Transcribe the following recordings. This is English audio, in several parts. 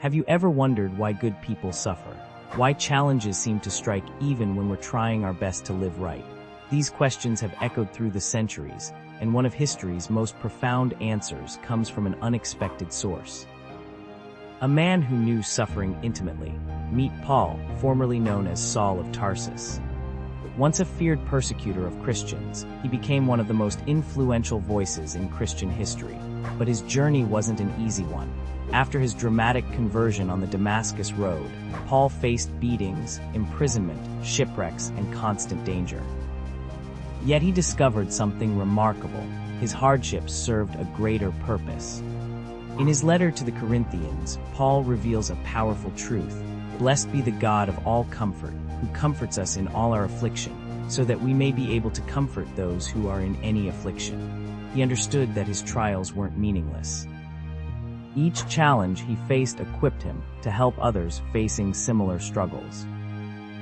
Have you ever wondered why good people suffer? Why challenges seem to strike even when we're trying our best to live right? These questions have echoed through the centuries, and one of history's most profound answers comes from an unexpected source. A man who knew suffering intimately. Meet Paul, formerly known as Saul of Tarsus. Once a feared persecutor of Christians, he became one of the most influential voices in Christian history. But his journey wasn't an easy one. After his dramatic conversion on the Damascus Road, Paul faced beatings, imprisonment, shipwrecks, and constant danger. Yet he discovered something remarkable. His hardships served a greater purpose. In his letter to the Corinthians, Paul reveals a powerful truth. Blessed be the God of all comfort, who comforts us in all our affliction, so that we may be able to comfort those who are in any affliction. He understood that his trials weren't meaningless. Each challenge he faced equipped him to help others facing similar struggles.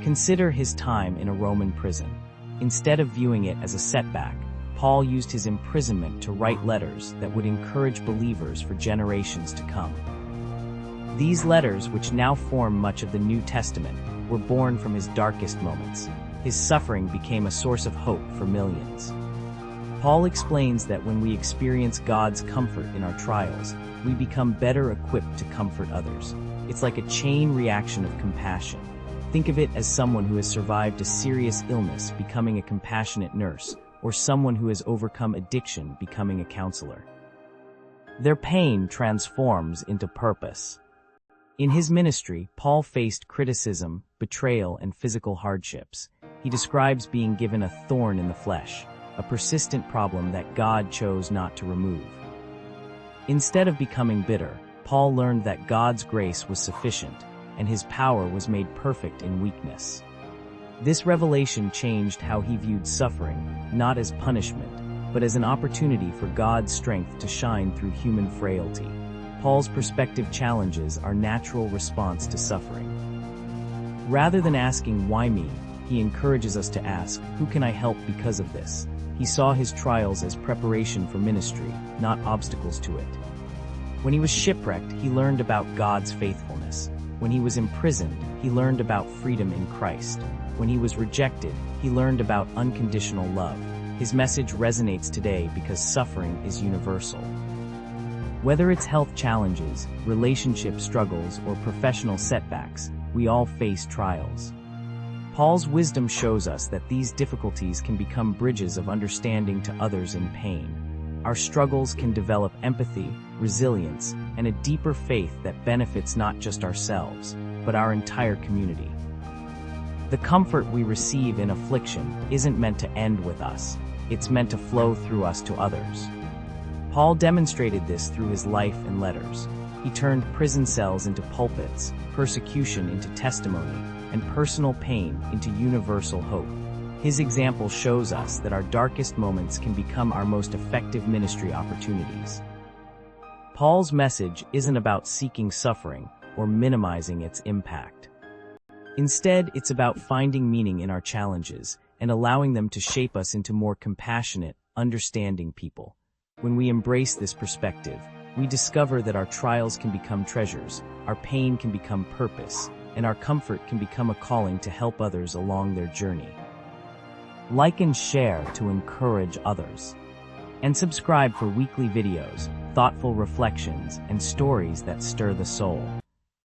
Consider his time in a Roman prison. Instead of viewing it as a setback, Paul used his imprisonment to write letters that would encourage believers for generations to come. These letters, which now form much of the New Testament, were born from his darkest moments. His suffering became a source of hope for millions. Paul explains that when we experience God's comfort in our trials, we become better equipped to comfort others. It's like a chain reaction of compassion. Think of it as someone who has survived a serious illness becoming a compassionate nurse, or someone who has overcome addiction becoming a counselor. Their pain transforms into purpose. In his ministry, Paul faced criticism, betrayal, and physical hardships. He describes being given a thorn in the flesh, a persistent problem that God chose not to remove. Instead of becoming bitter, Paul learned that God's grace was sufficient, and his power was made perfect in weakness. This revelation changed how he viewed suffering, not as punishment, but as an opportunity for God's strength to shine through human frailty. Paul's perspective challenges our natural response to suffering. Rather than asking, "Why me?" he encourages us to ask, "Who can I help because of this?" He saw his trials as preparation for ministry, not obstacles to it. When he was shipwrecked, he learned about God's faithfulness. When he was imprisoned, he learned about freedom in Christ. When he was rejected, he learned about unconditional love. His message resonates today because suffering is universal. Whether it's health challenges, relationship struggles, or professional setbacks, we all face trials. Paul's wisdom shows us that these difficulties can become bridges of understanding to others in pain. Our struggles can develop empathy, resilience, and a deeper faith that benefits not just ourselves, but our entire community. The comfort we receive in affliction isn't meant to end with us, it's meant to flow through us to others. Paul demonstrated this through his life and letters. He turned prison cells into pulpits, persecution into testimony, and personal pain into universal hope. His example shows us that our darkest moments can become our most effective ministry opportunities. Paul's message isn't about seeking suffering or minimizing its impact. Instead, it's about finding meaning in our challenges and allowing them to shape us into more compassionate, understanding people. When we embrace this perspective, we discover that our trials can become treasures, our pain can become purpose, and our comfort can become a calling to help others along their journey. Like and share to encourage others. And subscribe for weekly videos, thoughtful reflections, and stories that stir the soul.